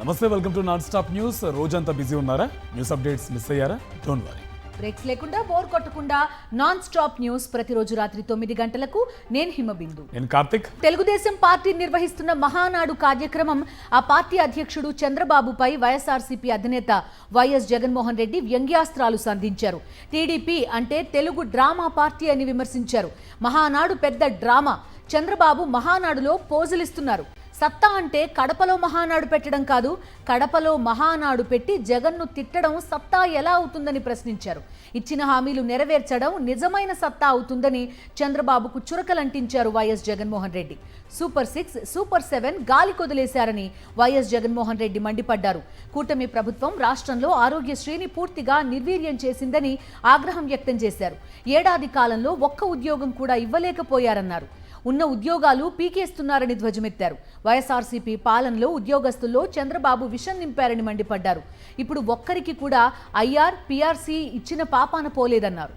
నమస్తే, welcome to non stop news. రోజంతా busy ఉన్నారా? న్యూస్ అప్డేట్స్ మిస్ అయ్యారా? Don't worry. బ్రేక్స్ లేకుండా బోర్ కొట్టకుండా నాన్ స్టాప్ న్యూస్ ప్రతిరోజు రాత్రి 9 గంటలకు నేను హిమబిందు, నేను కార్తిక్. తెలుగుదేశం పార్టీ నిర్వహిస్తున్న మహానాడు కార్యక్రమం ఆ పార్టీ అధ్యక్షుడు చంద్రబాబుపై వైఎస్ఆర్సీపీ అధినేత వైఎస్ జగన్మోహన్ రెడ్డి వ్యంగ్యాస్త్రాలు సంధించారు. టీడీపీ అంటే తెలుగు డ్రామా పార్టీ అని విమర్శించారు. మహానాడు పెద్ద డ్రామా. చంద్రబాబు మహానాడులో పోజులిస్తున్నారు. సత్తా అంటే కడపలో మహానాడు పెట్టడం కాదు, కడపలో మహానాడు పెట్టి జగన్ను తిట్టడం సత్తా ఎలా అవుతుందని ప్రశ్నించారు. ఇచ్చిన హామీలు నెరవేర్చడం నిజమైన సత్తా అవుతుందని చంద్రబాబుకు చురకలంటించారు YS Jaganmohan Reddy. Super 6, super 7 గాలి కొదిలేశారని వైఎస్ జగన్మోహన్ రెడ్డి మండిపడ్డారు. కూటమి ప్రభుత్వం రాష్ట్రంలో ఆరోగ్యశ్రీని పూర్తిగా నిర్వీర్యం చేసిందని ఆగ్రహం వ్యక్తం చేశారు. ఏడాది కాలంలో ఒక్క ఉద్యోగం కూడా ఇవ్వలేకపోయారన్నారు. ఉన్న ఉద్యోగాలు పీకేస్తున్నారని ధ్వజమెత్తారు. వైఎస్ఆర్సీపీ పాలనలో ఉద్యోగస్తుల్లో చంద్రబాబు విషం నింపారని మండిపడ్డారు. ఇప్పుడు ఒక్కరికి కూడా ఐఆర్, పీఆర్సీ ఇచ్చిన పాపాన పోలేదన్నారు.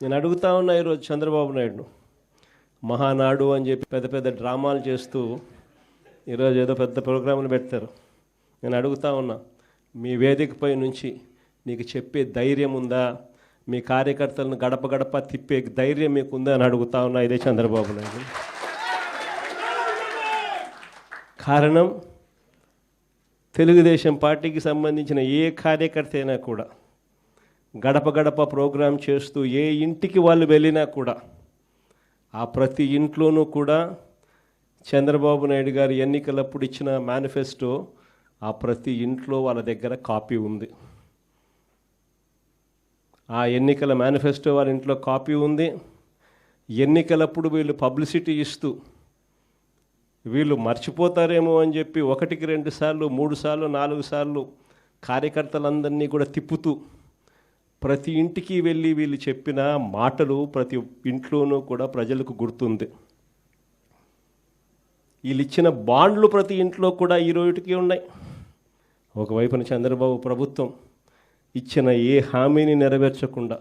నేను అడుగుతా ఉన్నా ఈరోజు చంద్రబాబు నాయుడును, మహానాడు అని చెప్పి పెద్ద పెద్ద డ్రామాలు చేస్తూ ఈరోజు ఏదో పెద్ద ప్రోగ్రాంలు పెడతారు. నేను అడుగుతా ఉన్నా, మీ వేదికపై నుంచి నీకు చెప్పే ధైర్యం ఉందా? మీ కార్యకర్తలను గడప గడప తిప్పే ధైర్యం మీకు ఉందా అని అడుగుతా ఉన్నా. ఇదే చంద్రబాబు నాయుడు. కారణం, తెలుగుదేశం పార్టీకి సంబంధించిన ఏ కార్యకర్త అయినా కూడా గడప గడప ప్రోగ్రాం చేస్తూ ఏ ఇంటికి వాళ్ళు వెళ్ళినా కూడా ఆ ప్రతి ఇంట్లోనూ కూడా చంద్రబాబు నాయుడు గారు ఎన్నికలప్పుడు ఇచ్చిన మేనిఫెస్టో ఆ ప్రతి ఇంట్లో వాళ్ళ దగ్గర కాపీ ఉంది. ఆ ఎన్నికల మేనిఫెస్టో వాళ్ళ ఇంట్లో కాపీ ఉంది. ఎన్నికలప్పుడు వీళ్ళు పబ్లిసిటీ ఇస్తూ వీళ్ళు మర్చిపోతారేమో అని చెప్పి 1, 2 సార్లు, 3 సార్లు, 4 సార్లు కార్యకర్తలందరినీ కూడా తిప్పుతూ ప్రతి ఇంటికి వెళ్ళి వీళ్ళు చెప్పిన మాటలు ప్రతి ఇంట్లోనూ కూడా ప్రజలకు గుర్తుంది. వీళ్ళు ఇచ్చిన బాండ్లు ప్రతి ఇంట్లో కూడా ఈ రోజుకి ఉన్నాయి. ఒకవైపున చంద్రబాబు ప్రభుత్వం ఇచ్చిన ఏ హామీని నెరవేర్చకుండా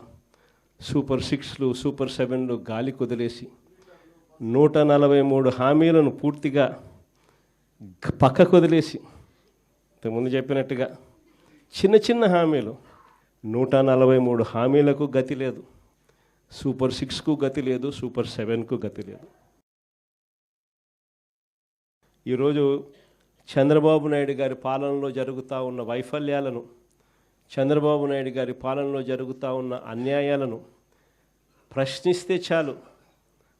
సూపర్ 6లు, సూపర్ 7లు గాలి కుదిలేసి 143 హామీలను పూర్తిగా పక్కకు వదిలేసి, ఇంతకుముందు చెప్పినట్టుగా చిన్న చిన్న హామీలు, 143 హామీలకు గతి లేదు. సూపర్ 6కు గతి లేదు, సూపర్ 7కు గతి లేదు. ఈరోజు చంద్రబాబు నాయుడు గారి పాలనలో జరుగుతూ ఉన్న వైఫల్యాలను, చంద్రబాబు నాయుడు గారి పాలనలో జరుగుతూ ఉన్న అన్యాయాలను ప్రశ్నిస్తే చాలు,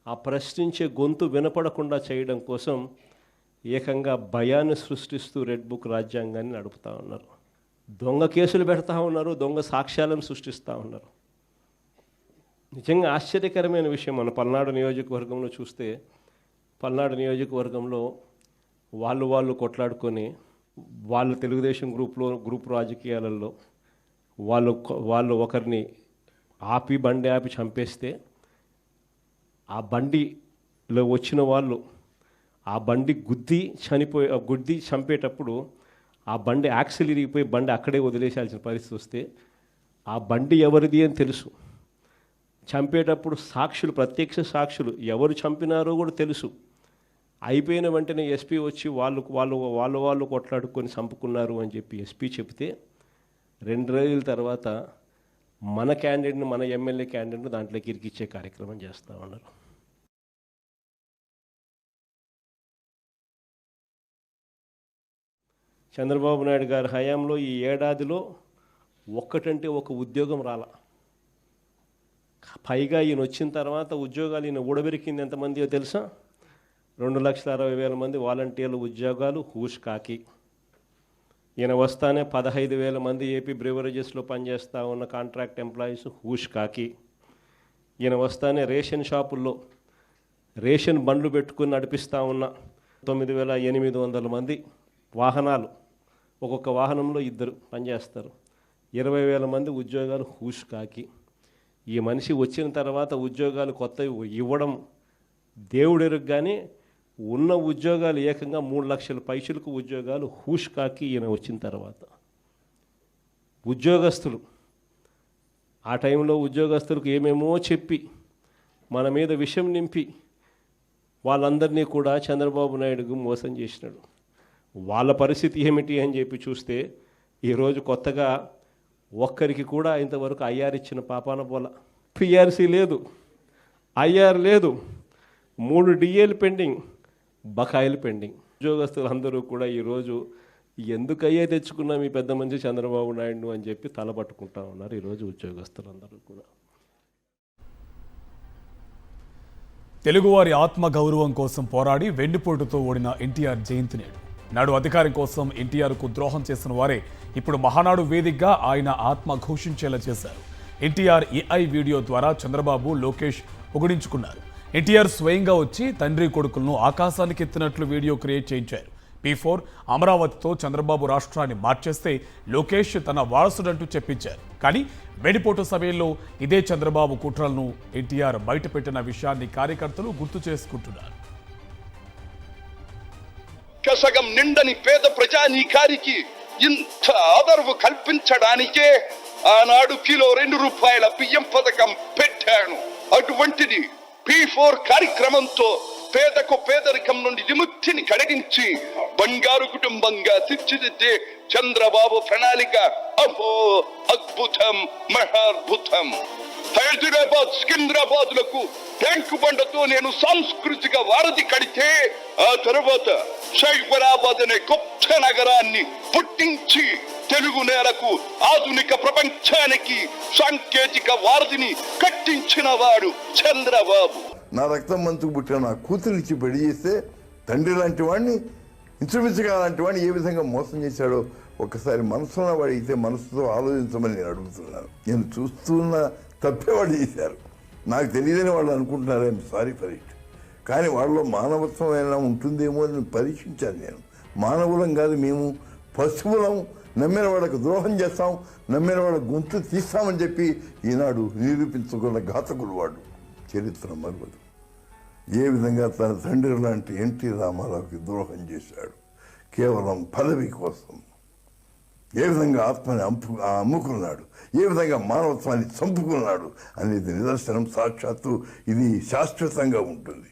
ఆ ప్రశ్నించే గొంతు వినపడకుండా చేయడం కోసం ఏకంగా భయాన్ని సృష్టిస్తూ రెడ్ బుక్ రాజ్యాంగాన్ని నడుపుతూ ఉన్నారు. దొంగ కేసులు పెడతా ఉన్నారు, దొంగ సాక్ష్యాలను సృష్టిస్తూ ఉన్నారు. నిజంగా ఆశ్చర్యకరమైన విషయం. మన పల్నాడు నియోజకవర్గంలో చూస్తే, పల్నాడు నియోజకవర్గంలో వాళ్ళు కొట్లాడుకొని, వాళ్ళు తెలుగుదేశం గ్రూప్ రాజకీయాలలో వాళ్ళు ఒకరిని బండి ఆపి చంపేస్తే, ఆ బండిలో వచ్చిన వాళ్ళు ఆ బండి గుద్ది చంపేటప్పుడు ఆ బండి యాక్సిల్ ఇరిగిపోయి బండి అక్కడే వదిలేసాల్సిన పరిస్థితి వస్తే, ఆ బండి ఎవరిది అని తెలుసు. చంపేటప్పుడు సాక్షులు, ప్రత్యక్ష సాక్షులు ఎవరు చంపినారో కూడా తెలుసు. అయిపోయిన వెంటనే ఎస్పీ వచ్చి వాళ్ళు కొట్లాడుకొని చంపుకున్నారు అని చెప్పి ఎస్పీ చెప్తే, 2 రోజుల తర్వాత మన క్యాండిడేట్ని, మన ఎమ్మెల్యే క్యాండిడేట్ని దాంట్లోకి ఇరికిచ్చే కార్యక్రమం చేస్తూ ఉన్నారు. చంద్రబాబు నాయుడు గారి హయాంలో ఈ ఏడాదిలో ఒక్కటంటే ఒక ఉద్యోగం రాల. పైగా ఈయన వచ్చిన తర్వాత ఉద్యోగాలు ఈయన ఊడబెరికింది ఎంతమందియో తెలుసా? 2,60,000 మంది వాలంటీర్ల ఉద్యోగాలు హూష్ కాకి. ఈయన వస్తానే 15,000 మంది ఏపీ బ్రివరేజెస్లో పనిచేస్తూ ఉన్న కాంట్రాక్ట్ ఎంప్లాయీస్ హూష్ కాకి. ఈయన వస్తానే రేషన్ షాపుల్లో రేషన్ బండ్లు పెట్టుకుని నడిపిస్తూ ఉన్న 9,800 మంది వాహనాలు, ఒక్కొక్క వాహనంలో 2 పనిచేస్తారు, 20,000 మంది ఉద్యోగాలు హూష్ కాకి. ఈ మనిషి వచ్చిన తర్వాత ఉద్యోగాలు కొత్త ఇవ్వడం దేవుడెరుగు, కానీ ఉన్న ఉద్యోగాలు ఏకంగా 3 లక్షల పైసలకు ఉద్యోగాలు హూష్ కాకి ఈయన వచ్చిన తర్వాత. ఉద్యోగస్తులు ఆ టైంలో ఉద్యోగస్తులకు ఏమేమో చెప్పి మన మీద విషం నింపి వాళ్ళందరినీ కూడా చంద్రబాబు నాయుడుకు మోసం చేసినాడు. వాళ్ళ పరిస్థితి ఏమిటి అని చెప్పి చూస్తే ఈరోజు కొత్తగా ఒక్కరికి కూడా ఇంతవరకు ఐఆర్ ఇచ్చిన పాపాన పోల. పిఆర్సీ లేదు, ఐఆర్ లేదు, 3 డిఏలు పెండింగ్, బకాయిలు పెండింగ్. ఉద్యోగస్తులు అందరూ కూడా ఈరోజు ఎందుకయ్యే తెచ్చుకున్నాం ఈ పెద్ద మంచి చంద్రబాబు నాయుడు అని చెప్పి తలపట్టుకుంటా ఉన్నారు ఈరోజు ఉద్యోగస్తులందరూ కూడా. తెలుగువారి ఆత్మగౌరవం కోసం పోరాడి వెండిపోటుతో ఓడిన ఎన్టీఆర్ జయంతి నాడు అధికారం కోసం ఎన్టీఆర్కు ద్రోహం చేసిన వారే ఇప్పుడు మహానాడు వేదికగా ఆయన ఆత్మ ఘోషించేలా చేశారు. ఎన్టీఆర్ ఏఐ వీడియో ద్వారా చంద్రబాబు, లోకేష్ పొగిడించుకున్నారు. ఎన్టీఆర్ స్వయంగా వచ్చి తండ్రి కొడుకులను ఆకాశానికి ఎత్తినట్లు వీడియో క్రియేట్ చేయించారు. P4 అమరావతితో చంద్రబాబు రాష్ట్రాన్ని మార్చేస్తే లోకేష్ తన వారసుడంటూ చెప్పించారు. కానీ వెడిపోటు సమయంలో ఇదే చంద్రబాబు కుట్రలను ఎన్టీఆర్ బయటపెట్టిన విషయాన్ని కార్యకర్తలు గుర్తు చేసుకుంటున్నారు. కసగం నిండని పేద ప్రజానీకారికి ఇంత ఆదరవు కల్పించడానికే ఆనాడు కిలో 2 రూపాయల బియ్యం పథకం పెట్టాను. అటువంటిది P4 కార్యక్రమంతో పేదకు పేదరికం నుండి విముక్తిని కలిగించి బంగారు కుటుంబంగా తీర్చిదిద్దే చంద్రబాబు ప్రణాళిక అహో అద్భుతం, మహాద్భుతం. హైదరాబాద్, సికింద్రాబాద్ లకు ట్యాంకు బండతో నేను సాంస్కృతిక వారధి కడితే ఆ తర్వాత సైబరాబాద్ అనే గొప్ప నగరాన్ని పుట్టించి తెలుగు నేలకు ఆధునిక ప్రపంచానికి సాంకేతిక వారధిని కట్టించిన వాడు చంద్రబాబు. నా రక్తం మంచుకు పుట్టిన నా కూతురిచ్చి పెళ్లి చేస్తే తండ్రి లాంటి వాడిని, ఇంచుమించుగా లాంటి వాడిని ఏ విధంగా మోసం చేశాడో ఒక్కసారి మనసున్న వాడు అయితే మనసుతో ఆలోచించమని నేను అడుగుతున్నాను. నేను చూస్తున్న తప్పేవాడు చేశారు. నాకు తెలియదని వాళ్ళు అనుకుంటున్నారు. I'm sorry for it. కానీ వాళ్ళలో మానవత్వం ఏమైనా ఉంటుందేమో అని పరీక్షించాను నేను. మానవులం కాదు మేము, పశువులం. నమ్మిన వాళ్ళకు ద్రోహం చేస్తాం, నమ్మిన వాళ్ళ గొంతు తీస్తామని చెప్పి ఈనాడు నిరూపించుకున్న ఘాతకుడు వాడు. చరిత్ర మరవదు. ఏ విధంగా తన తండ్రి లాంటి ఎన్టీ రామారావుకి ద్రోహం చేశాడు కేవలం పదవి కోసం. ఏ విధంగా ఆత్మని అమ్ముకున్నాడు, ఏ విధంగా మానవత్వాన్ని చంపుకున్నాడు అనేది నిదర్శనం. సాక్షాత్తు ఇది శాశ్వతంగా ఉంటుంది.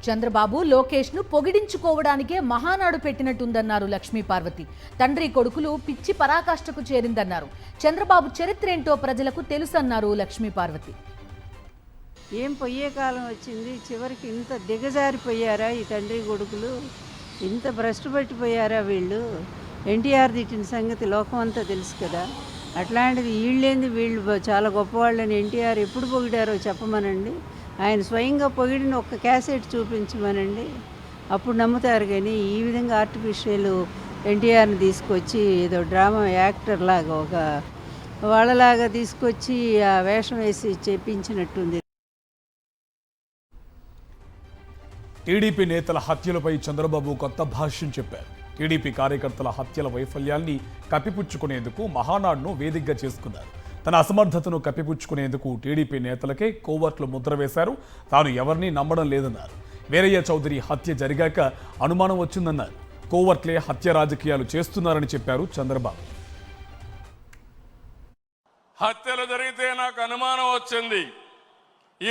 చంద్రబాబు, లోకేష్ ను పొగిడించుకోవడానికే మహానాడు పెట్టినట్టుందన్నారు లక్ష్మీ పార్వతి. తండ్రి కొడుకులు పిచ్చి పరాకాష్ఠకు చేరిందన్నారు. చంద్రబాబు చరిత్ర ఏంటో ప్రజలకు తెలుసన్నారు లక్ష్మీ పార్వతి. ఏం పొయ్యే కాలం వచ్చింది, చివరికి ఇంత దిగజారిపోయారా ఈ తండ్రి కొడుకులు, ఇంత భ్రష్టు పట్టిపోయారా వీళ్ళు. ఎన్టీఆర్ తిట్టిన సంగతి లోకం అంతా తెలుసు కదా. అట్లాంటిది వీళ్ళేంది, వీళ్ళు చాలా గొప్పవాళ్ళని ఎన్టీఆర్ ఎప్పుడు పొగిడారో చెప్పమనండి. ఆయన స్వయంగా పొగిడిన ఒక్క క్యాసెట్ చూపించమనండి, అప్పుడు నమ్ముతారు. కానీ ఈ విధంగా ఆర్టిఫిషియల్ ఎన్టీఆర్ని తీసుకొచ్చి ఏదో డ్రామా యాక్టర్ లాగా ఒక వాళ్ళలాగా తీసుకొచ్చి ఆ వేషం వేసి చెప్పించినట్టుంది. టీడీపీ నేతల హత్యలపై చంద్రబాబు కొత్త భాష్యం చెప్పారు. టీడీపీ కార్యకర్తల హత్యల వైఫల్యాన్ని కప్పిపుచ్చుకునేందుకు మహానాడును వేదికగా చేసుకున్నారు. తన అసమర్థతను కప్పిపుచ్చుకునేందుకు టీడీపీ నేతలకే కోవర్ట్లు ముద్ర వేశారు. తాను ఎవరినీ నమ్మడం లేదన్నారు. వీరయ్య చౌదరి హత్య జరిగాక అనుమానం వచ్చిందన్నారు. కోవర్ట్లే హత్య రాజకీయాలు చేస్తున్నారని చెప్పారు చంద్రబాబు. హత్యలు జరిగితే నాకు అనుమానం వచ్చింది.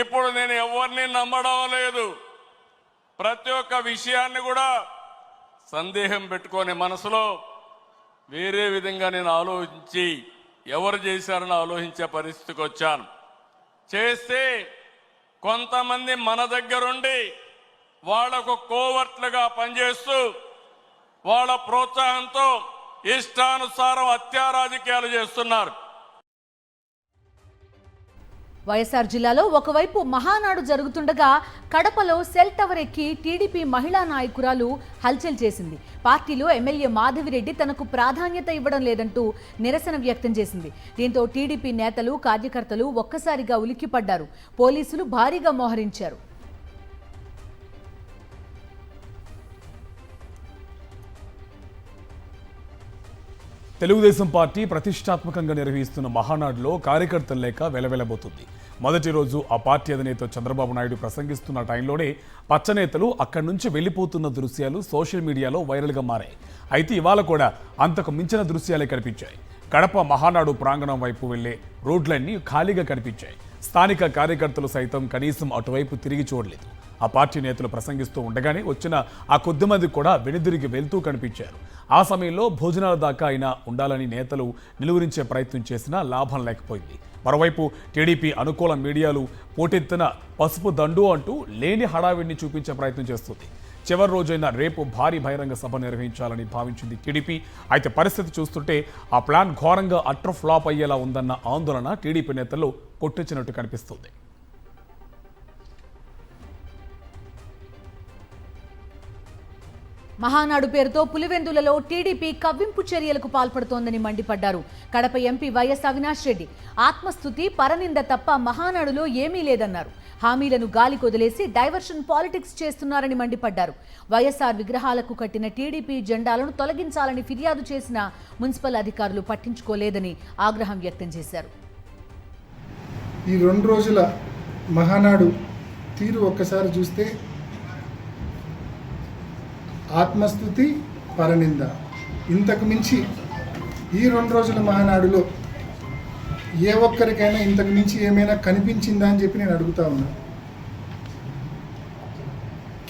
ఇప్పుడు నేను ఎవరిని నమ్మడం లేదు. ప్రతి ఒక్క విషయాన్ని కూడా సందేహం పెట్టుకొని మనసులో వేరే విధంగా నేను ఆలోచించి ఎవరు చేశారని ఆలోచించే పరిస్థితికి వచ్చాను. చేస్తే కొంతమంది మన దగ్గరుండి వాళ్లకు కోవర్ట్లుగా పనిచేస్తూ వాళ్ళ ప్రోత్సాహంతో ఇష్టానుసారం హత్యా రాజకీయాలు చేస్తున్నారు. వైఎస్ఆర్ జిల్లాలో ఒకవైపు మహానాడు జరుగుతుండగా కడపలో సెల్ టవర్ ఎక్కి టీడీపీ మహిళా నాయకురాలు హల్చల్ చేసింది. పార్టీలో ఎమ్మెల్యే మాధవిరెడ్డి తనకు ప్రాధాన్యత ఇవ్వడం లేదంటూ నిరసన వ్యక్తం చేసింది. దీంతో టీడీపీ నేతలు, కార్యకర్తలు ఒక్కసారిగా ఉలిక్కిపడ్డారు. పోలీసులు భారీగా మోహరించారు. తెలుగుదేశం పార్టీ ప్రతిష్టాత్మకంగా నిర్వహిస్తున్న మహానాడులో కార్యకర్తలు లేక వెలవెలబోతుంది. మొదటి రోజు ఆ పార్టీ అధినేత చంద్రబాబు నాయుడు ప్రసంగిస్తున్న టైంలోనే పచ్చనేతలు అక్కడి నుంచి వెళ్లిపోతున్న దృశ్యాలు సోషల్ మీడియాలో వైరల్గా మారాయి. అయితే ఇవాళ కూడా అంతకు మించిన దృశ్యాలే కనిపించాయి. కడప మహానాడు ప్రాంగణం వైపు వెళ్లే రోడ్లన్నీ ఖాళీగా కనిపించాయి. స్థానిక కార్యకర్తలు సైతం కనీసం అటువైపు తిరిగి చూడలేదు. ఆ పార్టీ నేతలు ప్రసంగిస్తూ ఉండగానే వచ్చిన ఆ కొద్దిమంది కూడా వెనుదిరిగి వెళ్తూ కనిపించారు. ఆ సమయంలో భోజనాల దాకా అయినా ఉండాలని నేతలు నిలువరించే ప్రయత్నం చేసినా లాభం లేకపోయింది. మరోవైపు టీడీపీ అనుకూల మీడియాలు పోటెత్తిన పసుపు దండు అంటూ లేని హడావిడిని చూపించే ప్రయత్నం చేస్తుంది. చివరి రోజైన రేపు భారీ బహిరంగ సభ నిర్వహించాలని భావించింది టీడీపీ. అయితే పరిస్థితి చూస్తుంటే ఆ ప్లాన్ ఘోరంగా అట్టర్ ఫ్లాప్ అయ్యేలా ఉందన్న ఆందోళన టీడీపీ నేతల్లో కొట్టొచ్చినట్టు కనిపిస్తుంది. మహానాడు పేరుతో పులివెందులలో టీడీపీ కవ్వింపు చర్యలకు పాల్పడుతోందని మండిపడ్డారు కడప ఎంపీ వైఎస్ అవినాష్ రెడ్డి. ఆత్మస్తుతి పరనింద తప్ప మహానాడులో ఏమీ లేదన్నారు. హామీలను గాలి కొదిలేసి డైవర్షన్ పాలిటిక్స్ చేస్తున్నారని మండిపడ్డారు. వైఎస్ఆర్ విగ్రహాలకు కట్టిన టీడీపీ జెండాలను తొలగించాలని ఫిర్యాదు చేసిన మున్సిపల్ అధికారులు పట్టించుకోలేదని ఆగ్రహం వ్యక్తం చేశారు. ఈ 2 రోజుల మహానాడు తీరు ఒక్కసారి చూస్తే ఆత్మస్తుతి పరనింద, ఇంతకు మించి ఈ 2 రోజుల మహానాడులో ఏ ఒక్కరికైనా ఇంతకు మించి ఏమైనా కనిపించిందా అని చెప్పి నేను అడుగుతా ఉన్నా.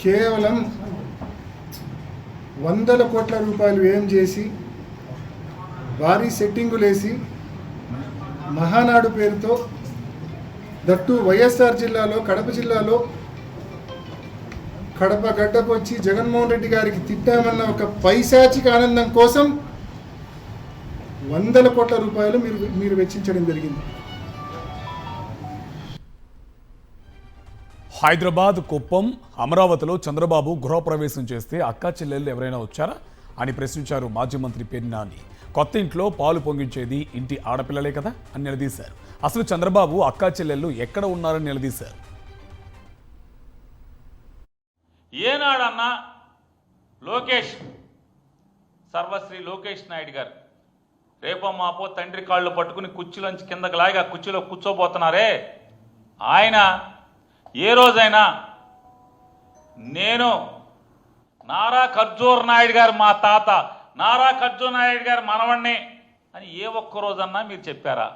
కేవలం 100 కోట్ల రూపాయలు వ్యయం చేసి భారీ సెట్టింగులేసి మహానాడు పేరుతో దట్టు వైఎస్ఆర్ జిల్లాలో కడప జిల్లాలో కడప గడ్డకు వచ్చి జగన్మోహన్ రెడ్డి గారికి తిట్టామన్న ఒక పైశాచిక ఆనందం కోసం 100 కోట్ల రూపాయలు మీరు వెచ్చించడం జరిగింది. హైదరాబాద్, కుప్పం, అమరావతిలో చంద్రబాబు గృహప్రవేశం చేస్తే అక్కా చెల్లెళ్ళు ఎవరైనా వచ్చారా అని ప్రశ్నించారు మాజీ మంత్రి పేర్ని నాని. కొత్త ఇంట్లో పాలు పొంగించేది ఇంటి ఆడపిల్లలే కదా అని నిలదీశారు. అసలు చంద్రబాబు అక్కా చెల్లెళ్ళు ఎక్కడ ఉన్నారని నిలదీశారు. ఏనాడన్నా లోకేష్, సర్వశ్రీ లోకేష్ నాయుడు గారు రేపో మాపో తండ్రి కాళ్ళు పట్టుకుని కుర్చీలోంచి కిందకి లాగి ఆ కుర్చీలో కూర్చోబోతున్నారే, ఆయన ఏ రోజైనా నేను నారా ఖర్జూర్ నాయుడు గారు మా తాత, నారా ఖర్జూర్ నాయుడు గారు మనవణ్ణి అని ఏ ఒక్క రోజన్నా మీరు చెప్పారా?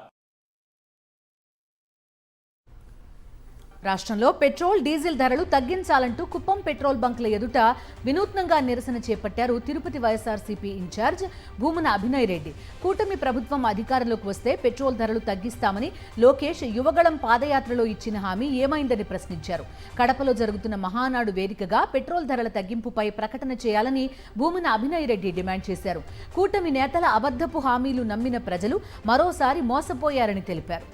రాష్ట్రంలో పెట్రోల్, డీజిల్ ధరలు తగ్గించాలంటూ కుప్పం పెట్రోల్ బంకుల ఎదుట వినూత్నంగా నిరసన చేపట్టారు తిరుపతి వైఎస్ఆర్సీపీ ఇన్ఛార్జ్ భూమన అభినయ్ రెడ్డి. కూటమి ప్రభుత్వం అధికారంలోకి వస్తే పెట్రోల్ ధరలు తగ్గిస్తామని లోకేష్ యువగళం పాదయాత్రలో ఇచ్చిన హామీ ఏమైందని ప్రశ్నించారు. కడపలో జరుగుతున్న మహానాడు వేదికగా పెట్రోల్ ధరల తగ్గింపుపై ప్రకటన చేయాలని భూమన అభినయ్ రెడ్డి డిమాండ్ చేశారు. కూటమి నేతల అబద్ధపు హామీలు నమ్మిన ప్రజలు మరోసారి మోసపోయారని తెలిపారు.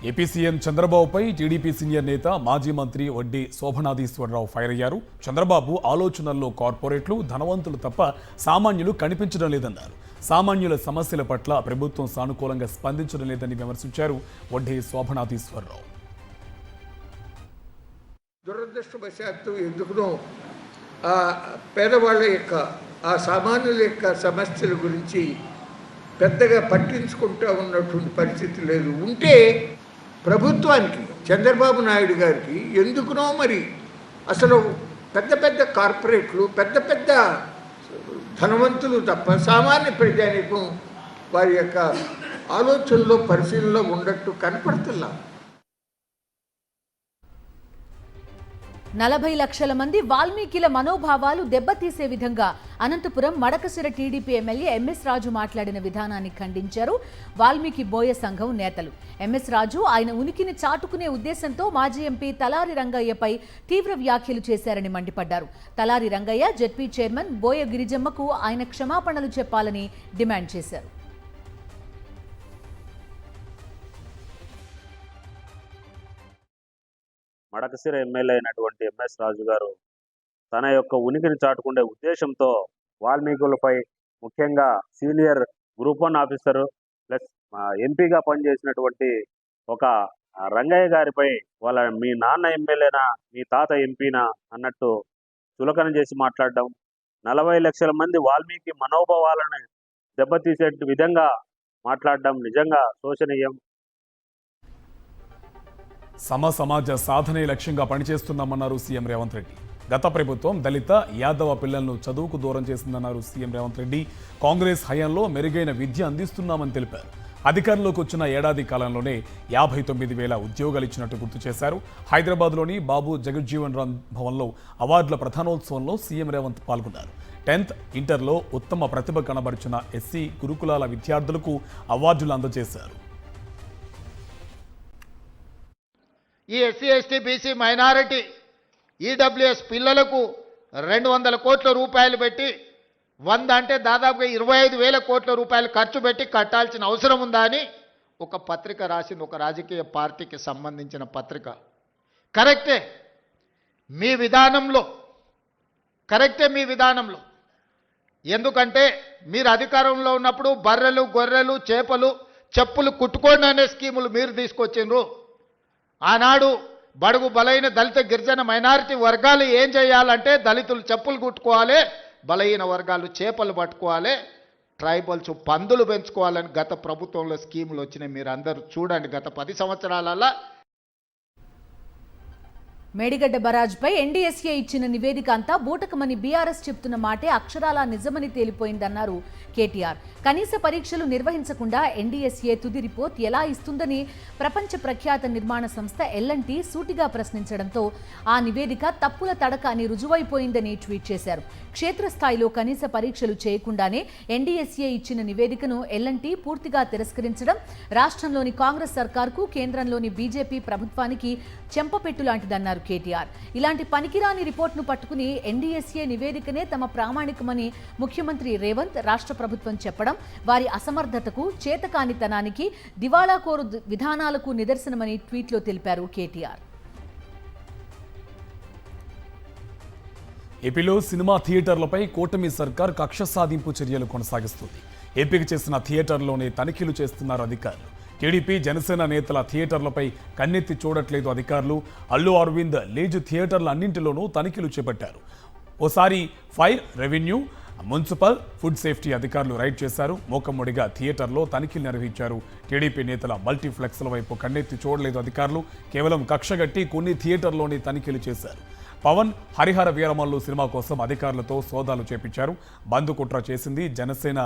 ఏపీ సీఎం చంద్రబాబుపై టీడీపీ సీనియర్ నేత మాజీ మంత్రి వడ్డీ శోభనాధీశ్వరరావు ఫైర్ అయ్యారు. చంద్రబాబు ఆలోచనల్లో కార్పొరేట్లు, ధనవంతులు తప్ప సామాన్యులు కనిపించడం లేదన్నారు. సామాన్యుల సమస్యల పట్ల ప్రభుత్వం సానుకూలంగా స్పందించడం లేదని విమర్శించారు వడ్డీ శోభనాధీశ్వరరావు. దురదృష్టవశాత్తు ఎందుకునో పేదవాళ్ళ యొక్క ఆ సామాన్యుల యొక్క సమస్యల గురించి పెద్దగా పట్టించుకుంటూ ఉన్నటువంటి పరిస్థితి లేదు. ఉంటే ప్రభుత్వానికి, చంద్రబాబు నాయుడు గారికి ఎందుకునో మరి అసలు పెద్ద పెద్ద కార్పొరేట్లు, పెద్ద పెద్ద ధనవంతులు తప్ప సామాన్య ప్రజానికం వారి యొక్క ఆలోచనలో, పరిశీలనలో ఉన్నట్టు కనపడుతున్నా. 40 లక్షల మంది వాల్మీకిల మనోభావాలు దెబ్బతీసే విధంగా Anantapuram Madakasira TDP MLA MS Raju మాట్లాడిన విధానాన్ని ఖండించారు వాల్మీకి బోయ సంఘం నేతలు. ఎంఎస్ రాజు ఆయన ఉనికిని చాటుకునే ఉద్దేశంతో మాజీ ఎంపీ తలారి రంగయ్యపై తీవ్ర వ్యాఖ్యలు చేశారని మండిపడ్డారు. తలారి రంగయ్య, జెడ్పీ చైర్మన్ బోయ గిరిజమ్మకు ఆయన క్షమాపణలు చెప్పాలని డిమాండ్ చేశారు. మడకశిర ఎమ్మెల్యే అయినటువంటి ఎంఎస్ రాజు గారు తన యొక్క ఉనికిని చాటుకునే ఉద్దేశంతో వాల్మీకులపై, ముఖ్యంగా సీనియర్ గ్రూప్ 1 ఆఫీసరు ప్లస్ ఎంపీగా పనిచేసినటువంటి ఒక రంగయ్య గారిపై మీ నాన్న ఎమ్మెల్యేనా మీ తాత ఎంపీనా అన్నట్టు చులకన చేసి మాట్లాడడం, 40 లక్షల మంది వాల్మీకి మనోభావాలను దెబ్బతీసే విధంగా మాట్లాడడం నిజంగా శోచనీయం. సమాజ సాధనే లక్ష్యంగా పనిచేస్తున్నామన్నారు సీఎం రేవంత్ రెడ్డి. గత ప్రభుత్వం దళిత యాదవ పిల్లలను చదువుకు దూరం చేసిందన్నారు సీఎం రేవంత్ రెడ్డి. కాంగ్రెస్ హయాంలో మెరుగైన విద్య అందిస్తున్నామని తెలిపారు. అధికారంలోకి వచ్చిన ఏడాది కాలంలోనే 59,000 ఉద్యోగాలు ఇచ్చినట్టు గుర్తు చేశారు. హైదరాబాద్లోని బాబు జగజ్జీవన్ రామ్ భవన్లో అవార్డుల ప్రధానోత్సవంలో సీఎం రేవంత్ పాల్గొన్నారు. 10th ఇంటర్లో ఉత్తమ ప్రతిభ కనబరిచిన ఎస్సీ గురుకులాల విద్యార్థులకు అవార్డులు అందజేశారు. ఈ SC ST BC minority EWS పిల్లలకు 200 కోట్ల రూపాయలు పెట్టి 100 అంటే దాదాపుగా 25,000 కోట్ల రూపాయలు ఖర్చు పెట్టి కట్టాల్సిన అవసరం ఉందా అని ఒక పత్రిక రాసింది, ఒక రాజకీయ పార్టీకి సంబంధించిన పత్రిక. కరెక్టే మీ విధానంలో, ఎందుకంటే మీరు అధికారంలో ఉన్నప్పుడు బర్రెలు గొర్రెలు చేపలు చెప్పులు కుట్టుకోండి అనే స్కీములు మీరు తీసుకొచ్చిండ్రు. ఆనాడు బడుగు బలైన దళిత గిరిజన మైనారిటీ వర్గాలు ఏం చేయాలంటే దళితులు చెప్పులు కుట్టుకోవాలి, బలహీన వర్గాలు చేపలు పట్టుకోవాలి, ట్రైబల్స్ పందులు పెంచుకోవాలని గత ప్రభుత్వంలో స్కీములు వచ్చినాయి. మీరు అందరూ చూడండి, గత 10 సంవత్సరాలలో మేడిగడ్డ బరాజ్పై ఎన్డీఎస్ఏ ఇచ్చిన నివేదిక అంతా బూటకమని బీఆర్ఎస్ చెప్తున్న మాటే అక్షరాలా నిజమని తేలిపోయిందన్నారు కేటీఆర్. కనీస పరీక్షలు నిర్వహించకుండా ఎన్డీఎస్ఏ తుది రిపోర్ట్ ఎలా ఇస్తుందని ప్రపంచ ప్రఖ్యాత నిర్మాణ సంస్థ ఎల్ఎన్టీ సూటిగా ప్రశ్నించడంతో ఆ నివేదిక తప్పుల తడక అని రుజువైపోయిందని ట్వీట్ చేశారు. క్షేత్రస్థాయిలో కనీస పరీక్షలు చేయకుండానే ఎన్డీఎస్ఏ ఇచ్చిన నివేదికను ఎల్ఎన్టీ పూర్తిగా తిరస్కరించడం రాష్ట్రంలోని కాంగ్రెస్ సర్కార్కు, కేంద్రంలోని బీజేపీ ప్రభుత్వానికి చెంపపెట్టు లాంటిదన్నారు కేటీఆర్. ఇలాంటి పనికిరాని రిపోర్ట్ను పట్టుకుని ఎన్డీఎస్ఏ నివేదికనే తమ ప్రామాణికమని ముఖ్యమంత్రి రేవంత్, రాష్ట్ర ప్రభుత్వం చెప్పడం వారి అసమర్థతకు, చేతకానితనానికి, దివాళాకోరు విధానాలకు నిదర్శనమని ట్వీట్లో తెలిపారు కేటీఆర్. ఏపీలో సినిమా థియేటర్లపై కూటమి సర్కార్ కక్ష సాధింపు చర్యలు కొనసాగిస్తుంది. ఎంపిక చేసిన థియేటర్లోనే తనిఖీలు చేస్తున్నారు అధికారులు. టీడీపీ జనసేన నేతల థియేటర్లపై కన్నెత్తి చూడట్లేదు అధికారులు. అల్లు అరవింద్ లీజు థియేటర్ల అన్నింటిలోనూ తనిఖీలు చేపట్టారు. ఓసారి fire, revenue, municipal, food safety అధికారులు రైడ్ చేశారు. మూకమ్మడిగా థియేటర్లో తనిఖీలు నిర్వహించారు. టీడీపీ నేతల మల్టీప్లెక్స్ల వైపు కన్నెత్తి చూడలేదు అధికారులు. కేవలం కక్షగట్టి కొన్ని థియేటర్లోనే తనిఖీలు చేశారు. పవన్ హరిహర వీరమల్లు సినిమా కోసం అధికారులతో సోదాలు చేపించారు. బంద్ కుట్ర చేసింది జనసేన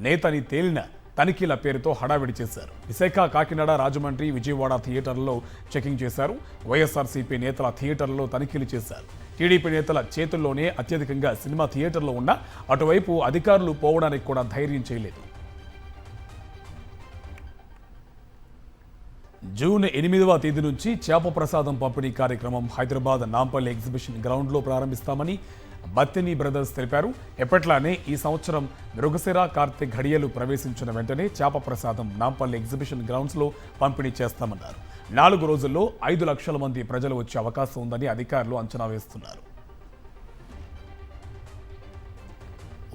నేతని తేలిన తనిఖీల పేరుతో హడావిడి చేశారు. విశాఖ, కాకినాడ, రాజమండ్రి, విజయవాడ థియేటర్లలో చెకింగ్ చేశారు. వైఎస్ఆర్సీపీ నేతల థియేటర్లలో తనిఖీలు చేశారు. టీడీపీ నేతల చేతుల్లోనే అత్యధికంగా సినిమా థియేటర్లు ఉన్నా అటువైపు అధికారులు పోవడానికి కూడా ధైర్యం చేయలేదు. జూన్ 8వ తేదీ నుంచి చేప ప్రసాదం పంపిణీ కార్యక్రమం హైదరాబాద్ నాంపల్లి ఎగ్జిబిషన్ గ్రౌండ్లో ప్రారంభిస్తామని బత్తిని బ్రదర్స్ తెలిపారు. ఎప్పట్లానే ఈ సంవత్సరం మృగశిర, కార్తీక్ ఘడియలు ప్రవేశించిన వెంటనే చేప ప్రసాదం నాంపల్లి ఎగ్జిబిషన్ గ్రౌండ్స్లో పంపిణీ చేస్తామన్నారు. 4 రోజుల్లో 5 లక్షల మంది ప్రజలు వచ్చే అవకాశం ఉందని అధికారులు అంచనా వేస్తున్నారు.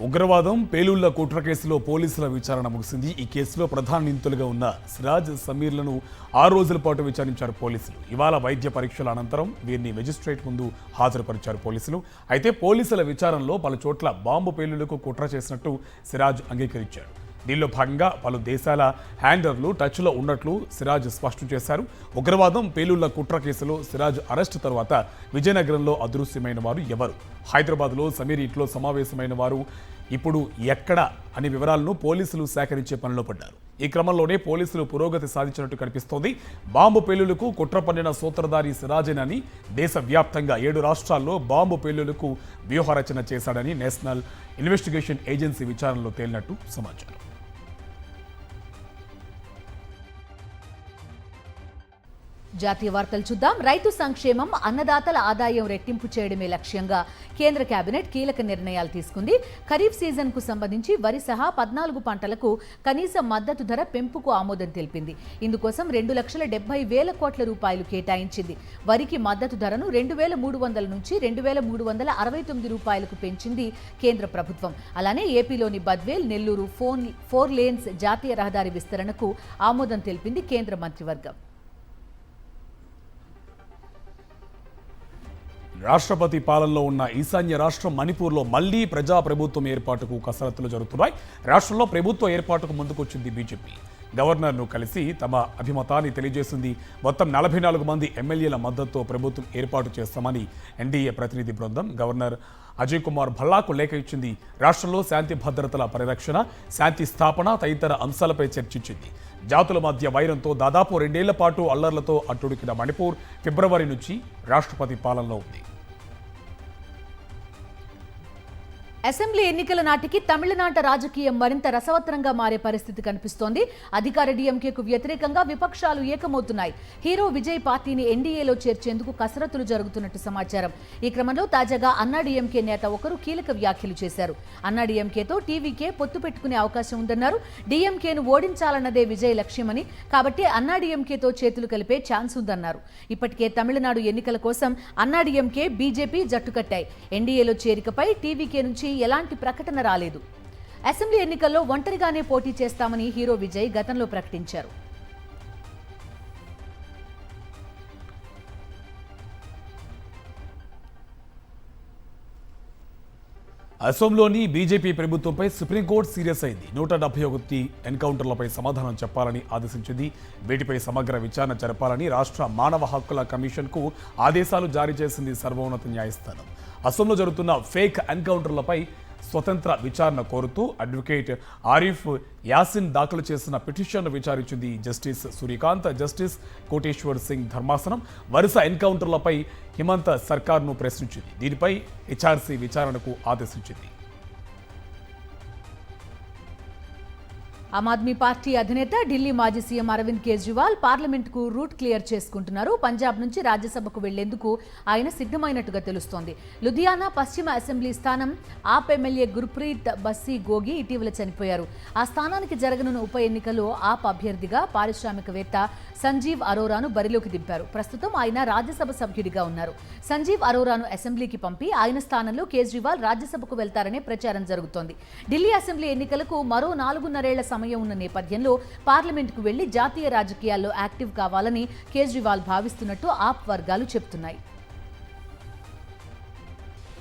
ఉగ్రవాదం, పేలుళ్ల కుట్ర కేసులో పోలీసుల విచారణ ముగిసింది. ఈ కేసులో ప్రధాన నిందితులుగా ఉన్న సిరాజ్, సమీర్లను 6 రోజుల పాటు విచారించారు పోలీసులు. ఇవాళ వైద్య పరీక్షల అనంతరం వీరిని మెజిస్ట్రేట్ ముందు హాజరుపరిచారు పోలీసులు. అయితే పోలీసుల విచారణలో పలు చోట్ల బాంబు పేలుళ్లకు కుట్ర చేసినట్టు సిరాజ్ అంగీకరించాడు. దీనిలో భాగంగా పలు దేశాల హ్యాండర్లు టచ్లో ఉన్నట్లు సిరాజ్ స్పష్టం చేశారు. ఉగ్రవాదం, పేలుళ్ల కుట్ర కేసులో సిరాజ్ అరెస్టు తర్వాత విజయనగరంలో అదృశ్యమైన వారు ఎవరు, హైదరాబాద్లో సమీర్ ఇంట్లో సమావేశమైన వారు ఇప్పుడు ఎక్కడ అనే వివరాలను పోలీసులు సేకరించే పనిలో పడ్డారు. ఈ క్రమంలోనే పోలీసులు పురోగతి సాధించినట్టు కనిపిస్తోంది. బాంబు పేలుళ్లకు కుట్ర పన్నిన సూత్రధారి సిరాజేనని, దేశవ్యాప్తంగా 7 రాష్ట్రాల్లో బాంబు పేలుళ్లకు వ్యూహరచన చేశాడని నేషనల్ ఇన్వెస్టిగేషన్ ఏజెన్సీ విచారణలో తేలినట్టు సమాచారం. జాతీయ వార్తలు చూద్దాం. రైతు సంక్షేమం, అన్నదాతల ఆదాయం రెట్టింపు చేయడమే లక్ష్యంగా కేంద్ర కేబినెట్ కీలక నిర్ణయాలు తీసుకుంది. ఖరీఫ్ సీజన్కు సంబంధించి వరి సహా 14 పంటలకు కనీస మద్దతు ధర పెంపుకు ఆమోదం తెలిపింది. ఇందుకోసం 2,70,000 కోట్ల రూపాయలు కేటాయించింది. వరికి మద్దతు ధరను 2,300 నుంచి 2,369 రూపాయలకు పెంచింది కేంద్ర ప్రభుత్వం. అలానే ఏపీలోని బద్వేల్, నెల్లూరు 4 లేన్స్ జాతీయ రహదారి విస్తరణకు ఆమోదం తెలిపింది కేంద్ర మంత్రివర్గం. రాష్ట్రపతి పాలనలో ఉన్న ఈశాన్య రాష్ట్రం మణిపూర్లో మళ్లీ ప్రజాప్రభుత్వం ఏర్పాటుకు కసరత్తులు జరుగుతున్నాయి. రాష్ట్రంలో ప్రభుత్వ ఏర్పాటుకు ముందుకొచ్చింది బీజేపీ. గవర్నర్ను కలిసి తమ అభిమతాన్ని తెలియజేసింది. మొత్తం 44 మంది ఎమ్మెల్యేల మద్దతుతో ప్రభుత్వం ఏర్పాటు చేస్తామని ఎన్డీఏ ప్రతినిధి బృందం గవర్నర్ అజయ్ కుమార్ భల్లాకు లేఖ ఇచ్చింది. రాష్ట్రంలో శాంతి భద్రతల పరిరక్షణ, శాంతి స్థాపన తదితర అంశాలపై చర్చించింది. జాతుల మధ్య వైరంతో దాదాపు 2 ఏళ్ల పాటు అల్లర్లతో అట్టుడికిన మణిపూర్ ఫిబ్రవరి నుంచి రాష్ట్రపతి పాలనలో ఉంది. అసెంబ్లీ ఎన్నికల నాటికి తమిళనాట రాజకీయం మరింత రసవత్తరంగా మారే పరిస్థితి కనిపిస్తోంది. అధికార డీఎంకేకు వ్యతిరేకంగా విపక్షాలు ఏకమవుతున్నాయి. హీరో విజయ్ పార్టీని ఎన్డీఏలో చేర్చేందుకు కసరత్తులు జరుగుతున్నట్టు సమాచారం. ఈ క్రమంలో తాజాగా అన్నాడీఎంకే నేత ఒకరు కీలక వ్యాఖ్యలు చేశారు. అన్నాడీఎంకేతో టీవీకే పొత్తు పెట్టుకునే అవకాశం ఉందన్నారు. డీఎంకేను ఓడించాలన్నదే విజయ్ లక్ష్యమని, కాబట్టి అన్నాడీఎంకేతో చేతులు కలిపే ఛాన్స్ ఉందన్నారు. ఇప్పటికే తమిళనాడు ఎన్నికల కోసం అన్నాడీఎంకే, బీజేపీ జట్టు కట్టాయి. ఎన్డీఏలో చేరికపై టీవీకే నుంచి ఎలాంటి ప్రకటన రాలేదు. అసెంబ్లీ ఎన్నికల్లో ఒంటరిగానే పోటీ చేస్తామని హీరో విజయ్ గతంలో ప్రకటించారు. అసోంలోని బీజేపీ ప్రభుత్వంపై సుప్రీంకోర్టు సీరియస్ అయింది. 171 ఎన్కౌంటర్లపై సమాధానం చెప్పాలని ఆదేశించింది. వీటిపై సమగ్ర విచారణ జరపాలని రాష్ట్ర మానవ హక్కుల కమిషన్కు ఆదేశాలు జారీ చేసింది సర్వోన్నత న్యాయస్థానం. అసోంలో జరుగుతున్న ఫేక్ ఎన్కౌంటర్లపై స్వతంత్ర విచారణ కోరుతూ అడ్వకేట్ ఆరిఫ్ యాసిన్ దాఖలు చేసిన పిటిషన్ను విచారించింది జస్టిస్ సూర్యకాంత్, జస్టిస్ కోటేశ్వర్ సింగ్ ధర్మాసనం. వరుస ఎన్కౌంటర్లపై హిమంత సర్కార్ను ప్రశ్నించింది. దీనిపై హెచ్ఆర్సీ విచారణకు ఆదేశించింది. ఆమ్ ఆద్మీ పార్టీ అధినేత ఢిల్లీ మాజీ సీఎం అరవింద్ కేజ్రీవాల్ పార్లమెంట్కు రూట్ క్లియర్ చేసుకుంటున్నారు. పంజాబ్ నుంచి రాజ్యసభకు వెళ్లేందుకు ఆయన సిద్ధమైనట్టుగా తెలుస్తోంది. లుధియానా పశ్చిమ అసెంబ్లీ స్థానం ఆప్ ఎమ్మెల్యే గుర్ప్రీత్ బస్సీ గోగి ఇటీవల చనిపోయారు. ఆ స్థానానికి జరగనున్న ఉప ఎన్నికల్లో ఆప్ అభ్యర్థిగా పారిశ్రామికవేత్త సంజీవ్ అరోరాను బరిలోకి దింపారు. ప్రస్తుతం ఆయన రాజ్యసభ సభ్యుడిగా ఉన్నారు. సంజీవ్ అరోరాను అసెంబ్లీకి పంపి ఆయన స్థానంలో కేజ్రీవాల్ రాజ్యసభకు వెళ్తారనే ప్రచారం జరుగుతోంది. ఢిల్లీ అసెంబ్లీ ఎన్నికలకు మరో 4.5 ఏళ్ల సమయం ఉన్న నేపథ్యంలో పార్లమెంట్కు వెళ్లి జాతీయ రాజకీయాల్లో యాక్టివ్ కావాలని కేజ్రీవాల్ భావిస్తున్నట్టు ఆప్ వర్గాలు చెబుతున్నాయి.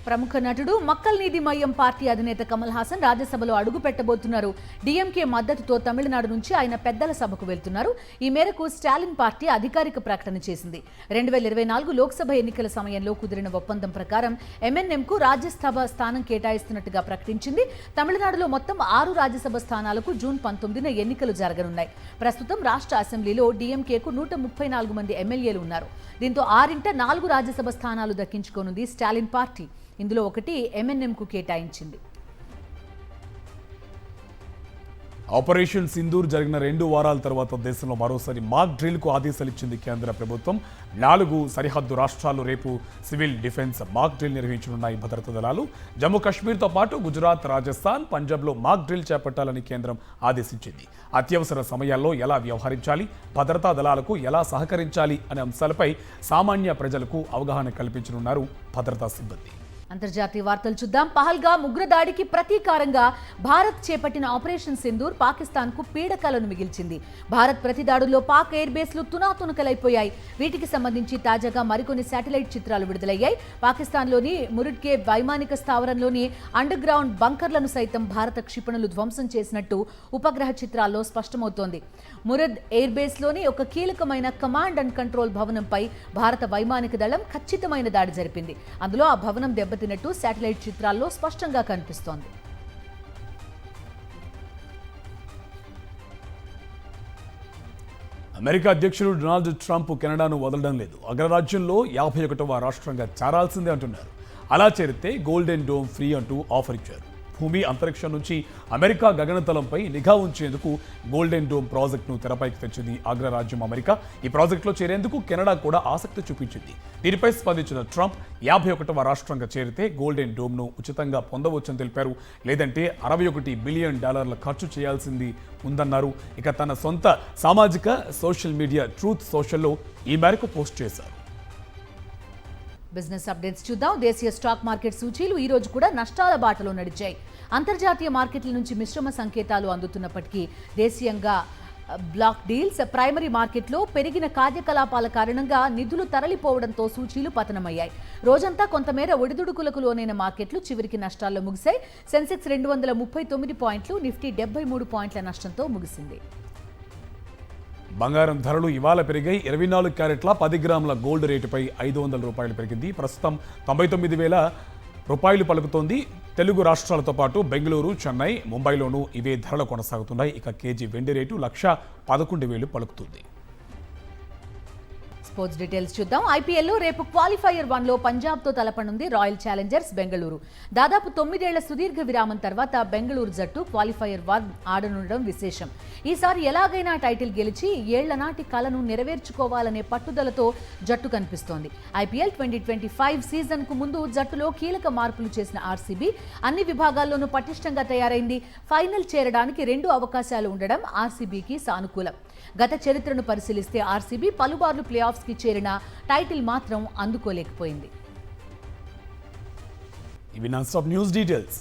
ప్రముఖ నటుడు మక్కల్ నీతి మయ్యం పార్టీ అధినేత కమల్ హాసన్ రాజ్యసభలో అడుగు పెట్టబోతున్నారు. డీఎంకే మద్దతుతో తమిళనాడు నుంచి ఆయన పెద్దల సభకు వెళ్తున్నారు. ఈ మేరకు స్టాలిన్ పార్టీ అధికారిక ప్రకటన చేసింది. 2024 లోక్సభ ఎన్నికల సమయంలో కుదిరిన ఒప్పందం ప్రకారం ఎంఎన్ఎంకు రాజ్యసభ స్థానం కేటాయిస్తున్నట్టుగా ప్రకటించింది. తమిళనాడులో మొత్తం 6 రాజ్యసభ స్థానాలకు జూన్ 19న ఎన్నికలు జరగనున్నాయి. ప్రస్తుతం రాష్ట్ర అసెంబ్లీలో డీఎంకేకు 134 మంది ఎమ్మెల్యేలు ఉన్నారు. దీంతో 6 4 రాజ్యసభ స్థానాలు దక్కించుకోనుంది స్టాలిన్ పార్టీ. ఇందులో ఒకటి ఎంఎన్ఎంకు కేటాయించింది. ఆపరేషన్ సింధూర్ జరిగిన 2 వారాల తర్వాత దేశంలో మరోసారి మాక్ డ్రిల్కు ఆదేశాలు ఇచ్చింది కేంద్ర ప్రభుత్వం. 4 సరిహద్దు రాష్ట్రాల్లో రేపు సివిల్ డిఫెన్స్ మాక్ డ్రిల్ నిర్వహించనున్నాయి భద్రతా దళాలు. జమ్మూ కాశ్మీర్తో పాటు గుజరాత్, రాజస్థాన్, పంజాబ్లో మాక్ డ్రిల్ చేపట్టాలని కేంద్రం ఆదేశించింది. అత్యవసర సమయాల్లో ఎలా వ్యవహరించాలి, భద్రతా దళాలకు ఎలా సహకరించాలి అనే అంశాలపై సామాన్య ప్రజలకు అవగాహన కల్పించనున్నారు భద్రతా సిబ్బంది. అంతర్జాతీయ వార్తలు చూద్దాం. పహల్గామ్ ఉగ్రదాడికి ప్రతీకారంగా భారత్ చేపట్టిన ఆపరేషన్ సింధూర్ పాకిస్తాన్కు పీడకలను మిగిల్చింది. భారత్ ప్రతిదాడుల్లో పాక్ ఎయిర్ బేస్లు తునాతునకలైపోయాయి. వీటికి సంబంధించి తాజాగా మరికొన్ని శాటిలైట్ చిత్రాలు విడుదలయ్యాయి. పాకిస్తాన్లోని మురుడ్కే వైమానిక స్థావరంలోని అండర్ గ్రౌండ్ బంకర్లను సైతం భారత క్షిపణులు ధ్వంసం చేసినట్టు ఉపగ్రహ చిత్రాల్లో స్పష్టమవుతోంది. మురద్ ఎయిర్ బేస్లోని ఒక కీలకమైన కమాండ్ అండ్ కంట్రోల్ భవనంపై భారత వైమానిక దళం ఖచ్చితమైన దాడి జరిపింది. అందులో ఆ భవనం దెబ్బతిన్నట్టు శాటిలైట్ చిత్రాల్లో స్పష్టంగా కనిపిస్తోంది. అమెరికా అధ్యక్షుడు డొనాల్డ్ ట్రంప్ కెనడాను వదలడం లేదు. అగ్రరాజ్యంలో 51వ రాష్ట్రంగా చేరాల్సిందే అంటున్నారు. అలా చేరితే గోల్డెన్ డోమ్ ఫ్రీ అంటూ ఆఫర్ ఇచ్చారు. భూమి, అంతరిక్షం నుంచి అమెరికా గగనతలంపై నిఘా ఉంచేందుకు గోల్డెన్ డోమ్ ప్రాజెక్టును తెరపైకి తెచ్చింది అగ్రరాజ్యం అమెరికా. ఈ ప్రాజెక్టులో చేరేందుకు కెనడా కూడా ఆసక్తి చూపించింది. దీనిపై స్పందించిన ట్రంప్ 51వ రాష్ట్రంగా చేరితే గోల్డెన్ డోమ్ను ఉచితంగా పొందవచ్చని తెలిపారు. లేదంటే $61 బిలియన్ ఖర్చు చేయాల్సింది ఉందన్నారు. ఇక తన సొంత సామాజిక సోషల్ మీడియా ట్రూత్ సోషల్లో ఈ మేరకు పోస్ట్ చేశారు. బిజినెస్ అప్డేట్స్ చూద్దాం. దేశీయ స్టాక్ మార్కెట్ సూచీలు ఈ రోజు కూడా నష్టాల బాటలో నడిచాయి. అంతర్జాతీయ మార్కెట్ల నుంచి మిశ్రమ సంకేతాలు అందుతున్నప్పటికీ దేశీయంగా బ్లాక్ డీల్స్, ప్రైమరీ మార్కెట్లో పెరిగిన కార్యకలాపాల కారణంగా నిధులు తరలిపోవడంతో సూచీలు పతనమయ్యాయి. రోజంతా కొంతమేర ఒడిదుడుకులకు లోనైన మార్కెట్లు చివరికి నష్టాల్లో ముగిశాయి. సెన్సెక్స్ 239 పాయింట్లు, నిఫ్టీ 73 పాయింట్ల నష్టంతో ముగిసింది. బంగారం ధరలు ఇవాళ పెరిగాయి. 24 క్యారెట్ల 10 గ్రాముల గోల్డ్ రేటుపై 500 రూపాయలు పెరిగింది. ప్రస్తుతం 99,000 రూపాయలు పలుకుతోంది. తెలుగు రాష్ట్రాలతో పాటు బెంగళూరు, చెన్నై, ముంబైలోనూ ఇవే ధరలు కొనసాగుతున్నాయి. ఇక కేజీ వెండి రేటు 1,11,000 పలుకుతుంది. స్పోర్ట్స్ డీటెయిల్స్ చూద్దాం. ఐపీఎల్లో రేపు క్వాలిఫైయర్ 1లో పంజాబ్తో తలపనుంది రాయల్ ఛాలెంజర్స్ బెంగళూరు. దాదాపు 9 ఏళ్ల సుదీర్ఘ విరామం తర్వాత బెంగళూరు జట్టు క్వాలిఫైయర్ 1 ఆడనుండడం విశేషం. ఈసారి ఎలాగైనా టైటిల్ గెలిచి ఏళ్ల నాటి కలను నెరవేర్చుకోవాలనే పట్టుదలతో జట్టు కనిపిస్తోంది. ఐపీఎల్ 2025 సీజన్కు ముందు జట్టులో కీలక మార్పులు చేసిన ఆర్సీబీ అన్ని విభాగాల్లోనూ పటిష్టంగా తయారైంది. ఫైనల్ చేరడానికి 2 అవకాశాలు ఉండడం ఆర్సీబీకి సానుకూలం. గత చరిత్రను పరిశీలిస్తే ఆర్సీబీ పలుబార్లు ప్లే ఆఫ్స్కి చేరిన టైటిల్ మాత్రం అందుకోలేకపోయింది. ఇవి నాన్ స్టాప్ న్యూస్ డీటెయిల్స్.